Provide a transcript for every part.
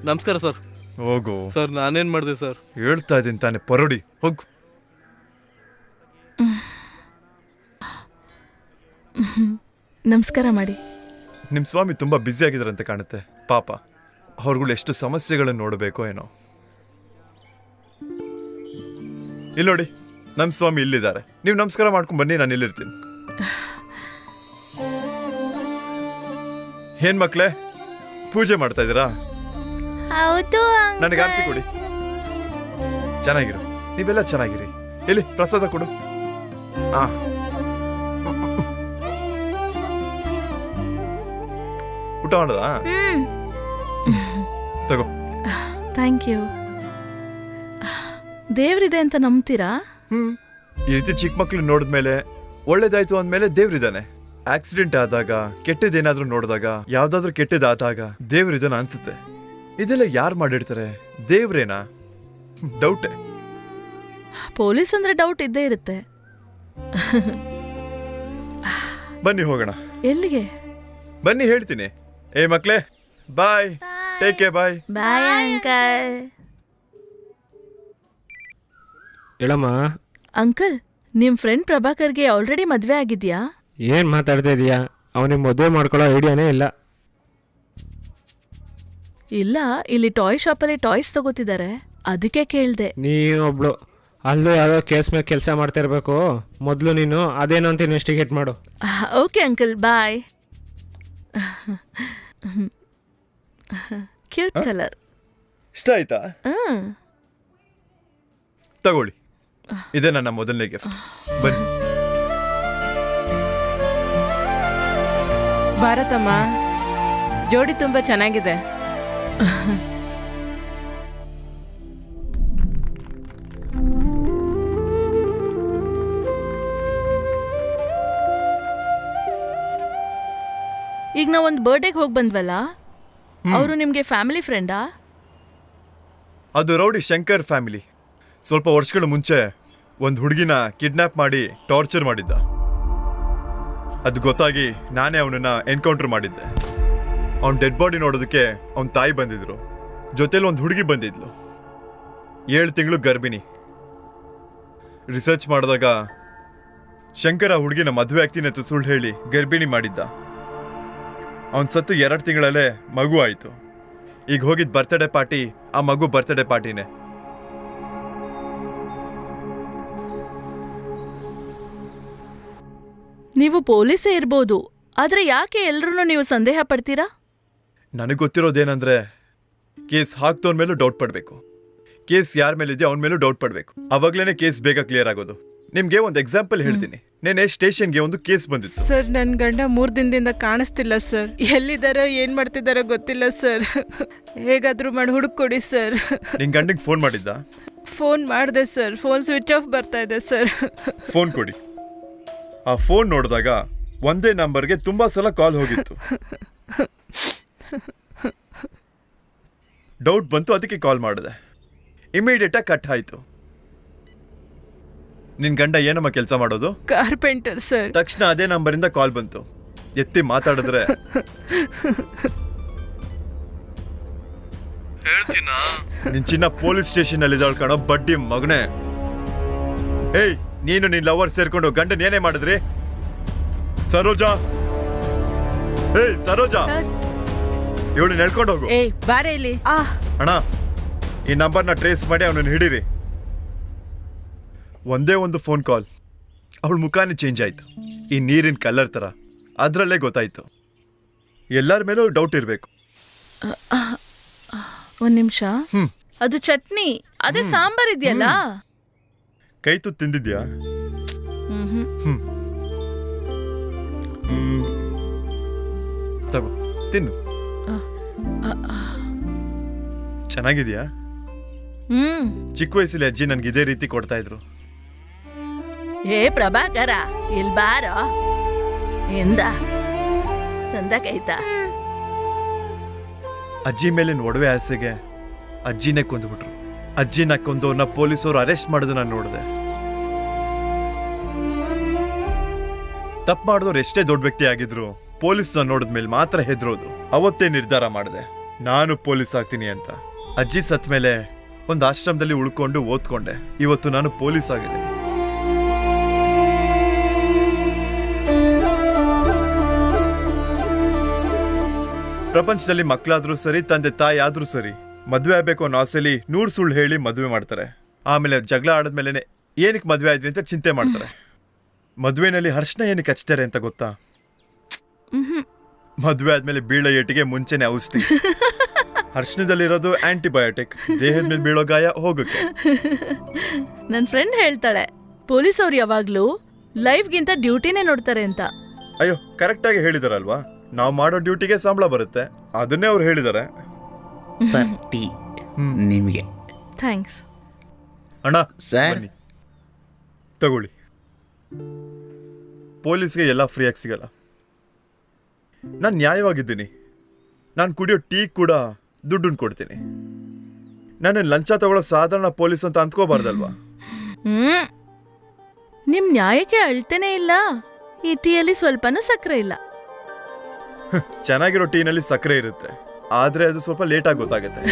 ನಮಸ್ಕಾರ ಸರ್. ಹೋಗು ಸರ್ ನಾನೇನು ಮಾಡಿದೆ ಸರ್? ಹೇಳ್ತಾ ಇದ್ದೀನಿ ತಾನೆ, ಪರೋಡಿ ಹೋಗು. ನಮಸ್ಕಾರ ಮಾಡಿ. ನಿಮ್ಮ ಸ್ವಾಮಿ ತುಂಬ ಬ್ಯುಸಿ ಆಗಿದಾರಂತೆ ಕಾಣುತ್ತೆ. ಪಾಪ ಅವ್ರುಗಳು ಎಷ್ಟು ಸಮಸ್ಯೆಗಳನ್ನು ನೋಡಬೇಕೋ ಏನೋ. ಇಲ್ಲಿ ನೋಡಿ, ನಮ್ಮ ಸ್ವಾಮಿ ಇಲ್ಲಿದ್ದಾರೆ. ನೀವು ನಮಸ್ಕಾರ ಮಾಡ್ಕೊಂಡು ಬನ್ನಿ, ನಾನು ಇಲ್ಲಿರ್ತೀನಿ. ಏನ್ ಮಕ್ಳೇ, ಪೂಜೆ ಮಾಡ್ತಾ ಇದ್ದೀರಾ? ಹೌದು. ನನಗೆ ಆರತಿ ಕೊಡಿ. ಚೆನ್ನಾಗಿರು, ನೀವೆಲ್ಲ ಚೆನ್ನಾಗಿರಿ. ಇಲ್ಲಿ ಪ್ರಸಾದ ಕೊಡು. ಆ ಊಟ ಮಾಡೋದಾ? ತಗೋ. Thank you. ದೇವ್ರಿದೆ ಅಂತ ನಂಬ್ತೀರಾ? ಈ ರೀತಿ ಚಿಕ್ಕ ಮಕ್ಳು ನೋಡಿದ್ಮೇಲೆ ಒಳ್ಳೇದಾಯ್ತು ಅಂದ್ಮೇಲೆ ದೇವ್ರಿದಾನೆ. ಆಕ್ಸಿಡೆಂಟ್ ಆದಾಗ, ಕೆಟ್ಟದೇನಾದ್ರೂ ನೋಡಿದಾಗ, ಯಾವ್ದಾದ್ರು ಕೆಟ್ಟದಾದಾಗ ದೇವ್ರಿದಾನ ಅನ್ಸುತ್ತೆ. ಇದೆಲ್ಲ ಯಾರು ಮಾಡಿರ್ತಾರೆ? ದೇವ್ರೇನಾ? ಡೌಟೇ. ಪೊಲೀಸ್ ಅಂದ್ರೆ ಡೌಟ್ ಇದ್ದೇ ಇರುತ್ತೆ. ಬನ್ನಿ ಹೋಗೋಣ. ಎಲ್ಲಿಗೆ? ಬನ್ನಿ ಹೇಳ್ತೀನಿ. ಏ ಮಕ್ಳೇ, bye. Take care. Bye. Bye uncle. ಹೇಳಮ್ಮ. ಅಂಕಲ್, ನಿಮ್ ಫ್ರೆಂಡ್ ಪ್ರಭಾಕರ್ಗೆ ಆಲ್ರೆಡಿ ಮದ್ವೆ ಆಗಿದ್ಯಾ? ಏನು ಮಾತಾಡ್ತಾ ಇದೀಯಾ? ಅವನಿಗೆ ಮದುವೆ ಮಾಡ್ಕೊಳ್ಳೋ ಐಡಿಯಾನೇ ಇಲ್ಲ. ಇಲ್ಲ, ಇಲ್ಲಿ ಟಾಯ್ ಶಾಪಲ್ಲಿ ಟಾಯ್ಸ್ ತಗೋತಿದ್ದಾರೆ, ಅದಕ್ಕೆ ಕೇಳ್ದೆ. ನೀನೊಬ್ಳು ಅಲ್ಲೂ ಯಾವುದೋ ಕೇಸ್ ಮೇಲೆ ಕೆಲಸ ಮಾಡ್ತಾ ಇರಬೇಕು. ಮೊದಲು ನೀನು ಅದೇನೋ ಅಂತ ಇನ್ವೆಸ್ಟಿಗೇಟ್ ಮಾಡು. Okay uncle, bye. Cute colour. ಇಷ್ಟ ಆಯ್ತಾ? ತಗೊಳ್ಳಿ, ಇದೇ ನನ್ನ ಮೊದಲನೇ ಗಿಫ್ಟ್. ಬನ್ನಿ. ಭಾರತಮ್ಮ, ಜೋಡಿ ತುಂಬಾ ಚೆನ್ನಾಗಿದೆ. ಈಗ ನಾವ್ ಒಂದು ಬರ್ಡೇಗೆ ಹೋಗಿ ಬಂದ್ವಲ್ಲ, ಅವರು ನಿಮ್ಗೆ ಫ್ಯಾಮಿಲಿ ಫ್ರೆಂಡಾ? ಅದು ರೌಡಿ ಶಂಕರ್ ಫ್ಯಾಮಿಲಿ. ಸ್ವಲ್ಪ ವರ್ಷಗಳ ಮುಂಚೆ ಒಂದು ಹುಡುಗಿನ ಕಿಡ್ನಾಪ್ ಮಾಡಿ ಟಾರ್ಚರ್ ಮಾಡಿದ್ದ. ಅದು ಗೊತ್ತಾಗಿ ನಾನೇ ಅವನನ್ನ ಎನ್ಕೌಂಟರ್ ಮಾಡಿದ್ದೆ. ಅವನ ಡೆಡ್ ಬಾಡಿ ನೋಡೋದಕ್ಕೆ ಅವನ ತಾಯಿ ಬಂದಿದ್ರು. ಜೊತೆಲಿ ಒಂದು ಹುಡುಗಿ ಬಂದಿದ್ಲು, 7 ತಿಂಗಳು ಗರ್ಭಿಣಿ. ರಿಸರ್ಚ್ ಮಾಡಿದಾಗ ಶಂಕರ್ ಆ ಹುಡುಗಿನ ಮದುವೆ ಆಗ್ತೀನಿ ಅಂತ ಸುಳ್ಳು ಹೇಳಿ ಗರ್ಭಿಣಿ ಮಾಡಿದ್ದ. ಅವನ್ ಸತ್ತು 2 ತಿಂಗಳಲ್ಲೇ ಮಗು ಆಯಿತು. ಈಗ ಹೋಗಿದ್ ಬರ್ತ್ಡೇ ಪಾರ್ಟಿ ಆ ಮಗು ಬರ್ತ್ಡೇ ಪಾರ್ಟಿನೇ. ನೀವು ಪೊಲೀಸೇ ಇರ್ಬೋದು, ಆದ್ರೆ ಯಾಕೆ ಎಲ್ರೂ ನೀವು ಸಂದೇಹ ಪಡ್ತೀರಾ? ನನಗೆ ಗೊತ್ತಿರೋದೇನಂದ್ರೆ, ಕೇಸ್ ಹಾಕ್ತವನ ಮೇಲೂ ಡೌಟ್ ಪಡಬೇಕು, ಕೇಸ್ ಯಾರ ಮೇಲಿದೆಯೋ ಅವನ ಮೇಲೂ ಡೌಟ್ ಪಡಬೇಕು. ಅವಾಗ್ಲೇನೆ ಕೇಸ್ ಬೇಗ ಕ್ಲಿಯರ್ ಆಗೋದು. ನಿಮ್ಗೆ ಒಂದು ಎಕ್ಸಾಂಪಲ್ ಹೇಳ್ತೀನಿ. ನೆನ್ನೆ ಸ್ಟೇಷನ್ಗೆ ಒಂದು ಕೇಸ್ ಬಂದಿತ್ತು. ಸರ್, ನನ್ನ ಗಂಡ 3 ದಿನದಿಂದ ಕಾಣಿಸ್ತಿಲ್ಲ ಸರ್. ಎಲ್ಲಿದ್ದಾರೋ ಏನ್ ಮಾಡ್ತಿದ್ದಾರೋ ಗೊತ್ತಿಲ್ಲ ಸರ್. ಹೇಗಾದ್ರೂ ಮಾಡಿ ಹುಡುಕೊಡಿ ಸರ್. ನಿನ್ ಗಂಡಿಗೆ ಫೋನ್ ಮಾಡಿದ್ದ? ಫೋನ್ ಮಾಡಿದೆ ಸರ್, ಫೋನ್ ಸ್ವಿಚ್ ಆಫ್ ಬರ್ತಾ ಇದೆ ಸರ್. ಫೋನ್ ಕೊಡಿ. ಆ ಫೋನ್ ನೋಡಿದಾಗ ಒಂದೇ ನಂಬರ್ಗೆ ತುಂಬಾ ಸಲ ಕಾಲ್ ಹೋಗಿತ್ತು. ಡೌಟ್ ಬಂತು, ಅದಕ್ಕೆ ಕಾಲ್ ಮಾಡಿದೆ. ಇಮಿಡಿಯೇಟ್ ಆಗಿ ಕಟ್ ಆಯ್ತು. ನಿನ್ ಗಂಡ ಏನಮ್ಮ ಕೆಲಸ ಮಾಡೋದು? Carpenter sir. ತಕ್ಷಣ ಅದೇ ನಂಬರಿಂದ ಕಾಲ್ ಬಂತು. ಎತ್ತಿ ಮಾತಾಡಿದ್ರೆ ನಿನ್ ಚಿನ್ನ ಪೊಲೀಸ್ ಸ್ಟೇಷನ್ ಅಲ್ಲಿ ಇದ್ದಾಳ್ ಕಣೋ ಬಡ್ಡಿ ಮಗನೇ. ಏಯ್, ನೀನು ನಿನ್ ಲವರ್ ಸೇರ್ಕೊಂಡು ಗಂಡನ್ ಏನೇ ಮಾಡಿದ್ರಿ? ಸರೋಜಾ, ಏಯ್ ಸರೋಜಾ, ಇವಳು ನೆಳ್ಕೊಂಡು ಹೋಗು. ಏಯ್ ಬಾರೆ ಇಲ್ಲಿ. ಅಣ್ಣ, ಈ ನಂಬರ್ನ ಟ್ರೇಸ್ ಮಾಡಿ ಅವನನ್ನು ಹಿಡೀರಿ. ಒಂದೇ ಒಂದು ಫೋನ್ ಕಾಲ್, ಅವಳ ಮುಖಾನೇ ಚೇಂಜ್ ಆಯ್ತು. ಈ ನೀರಿನ ಕಲರ್ ತರ, ಅದ್ರಲ್ಲೇ ಗೊತ್ತಾಯ್ತು. ಎಲ್ಲರ ಮೇಲೂ ಡೌಟ್ ಇರಬೇಕು. ಒಂದ್ ನಿಮಿಷ. ಅದು ಚಟ್ನಿ, ಅದೇ ಸಾಂಬಾರ್ ಇದೆಯಲ್ಲ. ಕೈ ತುತ್ತು ತಿಂದಿದ್ಯಾ? ತಗೋ ತಿನ್ನು. ಚೆನ್ನಾಗಿದ್ಯಾ? ಚಿಕ್ಕ ವಯಸ್ಸಲ್ಲಿ ಅಜ್ಜಿ ನನ್ಗೆ ಇದೇ ರೀತಿ ಕೊಡ್ತಾ ಇದ್ರು. ಏ ಪ್ರಭಾಕರ, ಇಲ್ ಬಾರೋ. ಎಂದ ಚಂದಕೈತಾ? ಅಜ್ಜಿ ಮೇಲಿನ ಒಡವೆ ಆಸೆಗೆ ಅಜ್ಜಿನೇ ಕೊಂದ್ಬಿಟ್ರು. ಅಜ್ಜಿನ ಕೊಂದವ್ರನ್ನ ಪೊಲೀಸರು ಅರೆಸ್ಟ್ ಮಾಡೋದು ನಾನು ನೋಡಿದೆ. ತಪ್ಪು ಮಾಡಿದವ್ರು ಎಷ್ಟೇ ದೊಡ್ಡ ವ್ಯಕ್ತಿ ಆಗಿದ್ರು ಪೊಲೀಸ್ ನೋಡಿದ್ಮೇಲೆ ಮಾತ್ರ ಹೆದರೋದು. ಅವತ್ತೇ ನಿರ್ಧಾರ ಮಾಡಿದೆ, ನಾನು ಪೊಲೀಸ್ ಆಗ್ತೀನಿ ಅಂತ. ಅಜ್ಜಿ ಸತ್ ಮೇಲೆ ಒಂದು ಆಶ್ರಮದಲ್ಲಿ ಉಳ್ಕೊಂಡು ಓದ್ಕೊಂಡೆ. ಇವತ್ತು ನಾನು ಪೊಲೀಸ್ ಆಗಿದ್ದೀನಿ. ಪ್ರಪಂಚದಲ್ಲಿ ಮಕ್ಕಳಾದ್ರೂ ಸರಿ, ತಂದೆ ತಾಯಿ ಆದ್ರೂ ಸರಿ, ಮದ್ವೆ ಆಗ್ಬೇಕು ಅನ್ನೋ ಆಸೆಲಿ 100 ಸುಳ್ಳು ಹೇಳಿ ಮದ್ವೆ ಮಾಡ್ತಾರೆ. ಆಮೇಲೆ ಜಗಳ ಆಡದ್ಮೇಲೆ ಏನಕ್ಕೆ ಮದ್ವೆ ಆದ್ವಿ ಅಂತ ಚಿಂತೆ ಮಾಡ್ತಾರೆ. ಮದ್ವೆನಲ್ಲಿ ಹರ್ಷಣ ಏನಕ್ಕೆ ಹಚ್ತಾರೆ ಅಂತ ಗೊತ್ತಾ? ಮದ್ವೆ ಆದ್ಮೇಲೆ ಬೀಳೋ ಏಟಿಗೆ ಮುಂಚೆನೆ ಔಷಧಿ. ಹರ್ಷಣದಲ್ಲಿರೋದು ಆಂಟಿಬಯೋಟಿಕ್, ದೇಹದ ಮೇಲೆ ಬೀಳೋ ಗಾಯ ಹೋಗಕ್ಕೆ. ನನ್ನ ಫ್ರೆಂಡ್ ಹೇಳ್ತಾಳೆ ಪೊಲೀಸ್ ಅವ್ರು ಯಾವಾಗ್ಲೂ ಲೈಫ್ಗಿಂತ ಡ್ಯೂಟಿನೇ ನೋಡ್ತಾರೆ ಅಂತ. ಅಯ್ಯೋ, ಕರೆಕ್ಟಾಗಿ ಹೇಳಿದಾರಲ್ವಾ, ನಾವು ಮಾಡೋ ಡ್ಯೂಟಿಗೆ ಸಂಬಳ ಬರುತ್ತೆ, ಅದನ್ನೇ ಅವ್ರು ಹೇಳಿದ್ದಾರೆ. 30 ನಿಮಗೆ. ಥ್ಯಾಂಕ್ಸ್. ಅಣ್ಣ ಸರ್. ಬನ್ನಿ. ತಗೊಳ್ಳಿ. ಪೊಲೀಸ್ಗೆ ಎಲ್ಲ ಫ್ರೀಯಾಗಿ ಸಿಗಲ್ಲ. ನಾನು ನ್ಯಾಯವಾಗಿದ್ದೀನಿ. ನಾನು ಕುಡಿಯೋ ಟೀ ಕೂಡ ದುಡ್ಡನ್ನು ಕೊಡ್ತೀನಿ. ನಾನು ಲಂಚ ತಗೊಳ್ಳೋ ಸಾಧಾರಣ ಪೊಲೀಸ್ ಅಂತ ಅಂದ್ಕೋಬಾರ್ದಲ್ವಾ? ನಿಮ್ ನ್ಯಾಯಕ್ಕೆ ಅಳ್ತೇನೆ ಇಲ್ಲ. ಈ ಟೀಯಲ್ಲಿ ಸ್ವಲ್ಪನೂ ಸಕ್ಕರೆ ಇಲ್ಲ. ಚೆನ್ನಾಗಿರೋ ಟೀನಲ್ಲಿ ಸಕ್ಕರೆ ಇರುತ್ತೆ, ಆದ್ರೆ ಅದು ಸ್ವಲ್ಪ ಲೇಟಾಗಿ ಗೊತ್ತಾಗುತ್ತೆ.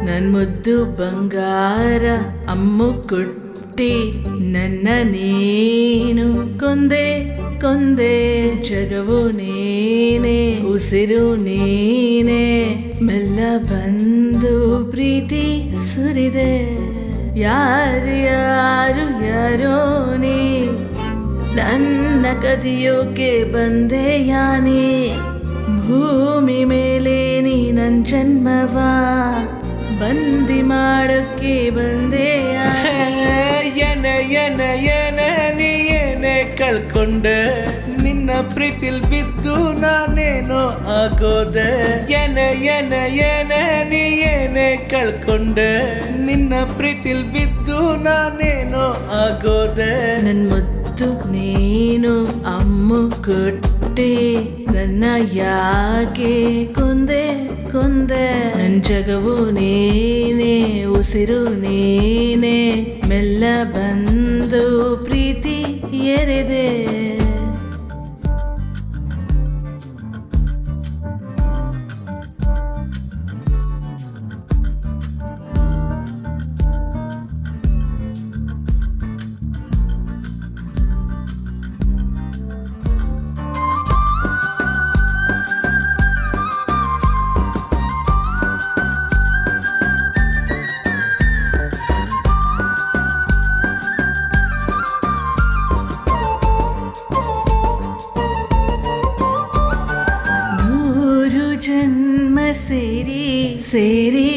ನನ್ ಮುದ್ದು ಬಂಗಾರ ಅಮ್ಮು ಕುಟ್ಟಿ ನನ್ನ ನೀನು ಕೊಂದೆ ಕೊಂದೆ. ಜಗವು ನೀನೆ, ಉಸಿರು ನೀನೆ, ಮೆಲ್ಲ ಬಂದು ಪ್ರೀತಿ ಸುರಿದೆ. ಯಾರು ಯಾರು ಯಾರೋ ನೀ, ನನ್ನ ಕದಿಯೋಕೆ ಬಂದೆ ಯಾನೇ. ಭೂಮಿ ಮೇಲೆ ನೀ ನನ್ ಜನ್ಮವ ಬಂದಿ ಮಾಡೋಕ್ಕೆ ಬಂದೆ. ಏನೆ ಏನೆ ಏನೆ ನೀ ಏನೇ ಕಳ್ಕೊಂಡೆ, ನಿನ್ನ ಪ್ರೀತಿಲ್ ಬಿದ್ದು ನಾನೇನೋ ಆಗೋದೆ. ಏನೆ ಏನೆ ಏನೆ ನೀ ಏನೇ ಕಳ್ಕೊಂಡೆ, ನಿನ್ನ ಪ್ರೀತಿಲ್ ಬಿದ್ದು ನಾನೇನೋ ಆಗೋದೆ. ನನ್ ಮುದ್ದು ನೀನು ಅಮ್ಮು ಕೊಟ್ಟೆ, ನನ್ನ ಯಾಕೆ ಕೊಂದೆ ಕೊಂದೆ. ನನ್ ಜಗವು ನೀನೆ, ಉಸಿರು ನೀನೆ, ಮೆಲ್ಲ ಬಂದು ಪ್ರೀತಿ ಎರೆದೆ. ಜನ್ಮ ಸೇರಿ ಸೇರಿ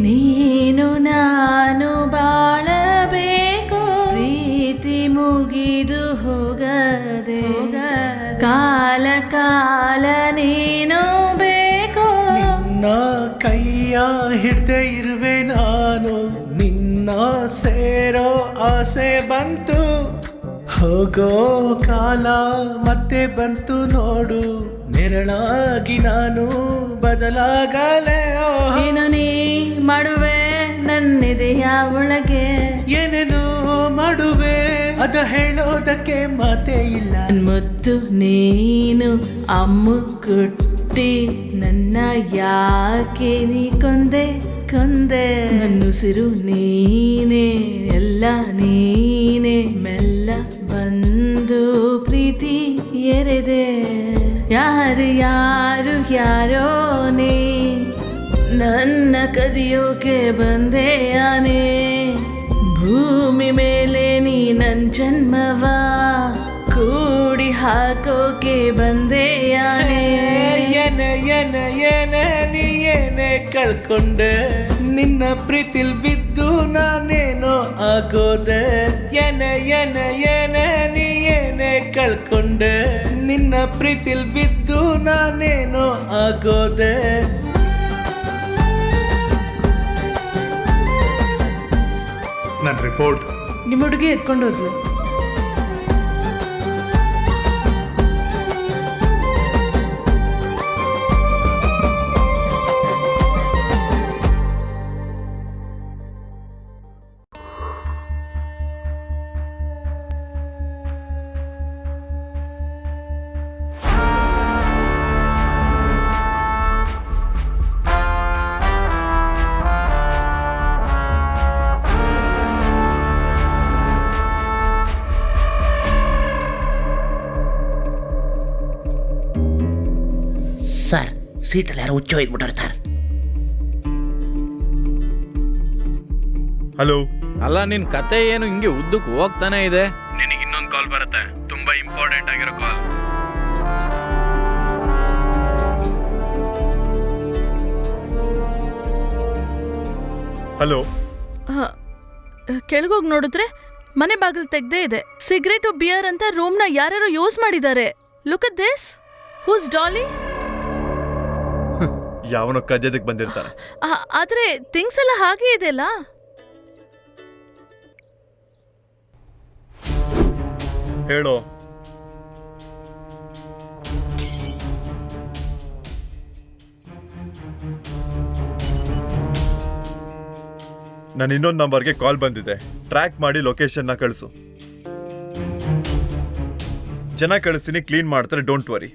ನೀನು ನಾನು ಬಾಳಬೇಕು. ಪ್ರೀತಿ ಮುಗಿದು ಹೋಗದೆ ಕಾಲ ಕಾಲ ನೀನು ಬೇಕು. ನಿನ್ನ ಕೈಯ ಹಿಡ್ದೆ ಇರುವೆ ನಾನು, ನಿನ್ನ ಸೇರೋ ಆಸೆ ಬಂತು. ಹೋಗೋ ಕಾಲ ಮತ್ತೆ ಬಂತು ನೋಡು, ನೆರಳಾಗಿ ನಾನು ಬದಲಾಗಲೇ. ಏನು ನೀ ಮಾಡುವೆ ನನ್ನೆದೆಯ ಒಳಗೆ, ಏನೇನು ಮಾಡುವೆ ಅದ ಹೇಳೋದಕ್ಕೆ ಮಾತೇ ಇಲ್ಲ. ಮುದ್ದು ನೀನು ಅಮ್ಮು ಕುಟ್ಟಿ, ನನ್ನ ಯಾಕೆ ನೀ ಕೊಂದೆ ಕೊಂದೆ. ನನ್ನುಸಿರು ನೀನೆ, ಎಲ್ಲ ನೀನೆ, ಮೆಲ್ಲ ಬಂದು ಪ್ರೀತಿ ಎರೆದೆ. ಯಾರು ಯಾರು ಯಾರೋ ನೀ, ನನ್ನ ಕದಿಯೋಕೆ ಬಂದೆ ಯಾನೇ. ಭೂಮಿ ಮೇಲೆ ನೀ ನನ್ ಜನ್ಮವ ಕೂಡಿ ಹಾಕೋಕೆ ಬಂದೆ ಯಾನೇ. ಏನೆ ಏನೆ ಏನೆ ನೀ ಏನೇ ಕಳ್ಕೊಂಡೆ, ನಿನ್ನ ಪ್ರೀತಿಲ್ ಬಿದ್ದು ನಾನೇನೋ ಆಗೋದೆ. ಏನೆ ಏನೆ ಏನೆ ನೀ ಏನೇ ಕಳ್ಕೊಂಡೆ, ನಿನ್ನ ಪ್ರೀತಿಲ್ ಬಿದ್ದು ನಾನೇನೋ ಆಗೋದೆ. ನನ್ನ ರಿಪೋರ್ಟ್ ನಿಮ್ಮ ಹುಡುಗಿ ಎತ್ಕೊಂಡು ಹೋದ್ಲು. ಸರ್ ಸೀಟಲ್ಲಿ ಯಾರೋ ಹುಚ್ಚ ಹೋಯ್ದ್ಬಿಟ್ಟಾರೆ ಸರ್. ಹಲೋ. ಅಲ್ಲ ನಿನ್ ಕತೆ ಏನು ಹಿಂಗೆ ಉದ್ದಕ್ಕೆ ಹೋಗ್ತಾನೆ ಇದೆ. ನಿನಗೆ ಇನ್ನೊಂದು ಕಾಲ್ ಬರುತ್ತೆ, ತುಂಬಾ ಇಂಪಾರ್ಟೆಂಟ್ ಆಗಿರೋ ಕಾಲ್. ಹಲೋ. ಕೆಳಗೋಗಿ ನೋಡಿದ್ರೆ ಮನೆ ಬಾಗಿಲು ತೆಗ್ದೇ ಇದೆ. ಸಿಗರೇಟು ಬಿಯರ್ ಅಂತ ರೂಮ್ನ ಯಾರ್ಯಾರೋ ಯೂಸ್ ಮಾಡಿದ್ದಾರೆ. Look at this. Who's Dolly? ಯಾವನೋ ಕದ್ಯದಕ್ಕೆ ಬಂದಿರ್ತಾನೆ. ಆದ್ರೆ ಥಿಂಗ್ಸ್ ಎಲ್ಲ ಹಾಗೆ ಇದೆ ಅಲ್ಲ. ಹೇಳೋ. ನನ್ನ ಇನ್ನೊಂದು ನಂಬರ್ಗೆ ಕಾಲ್ ಬಂದಿದೆ. ಟ್ರ್ಯಾಕ್ ಮಾಡಿ ಲೊಕೇಶನ್ನ ಕಳಿಸು. ಜನ ಕಳಿಸ್ತೀನಿ, ಕ್ಲೀನ್ ಮಾಡ್ತಾರೆ, ಡೋಂಟ್ ವರಿ.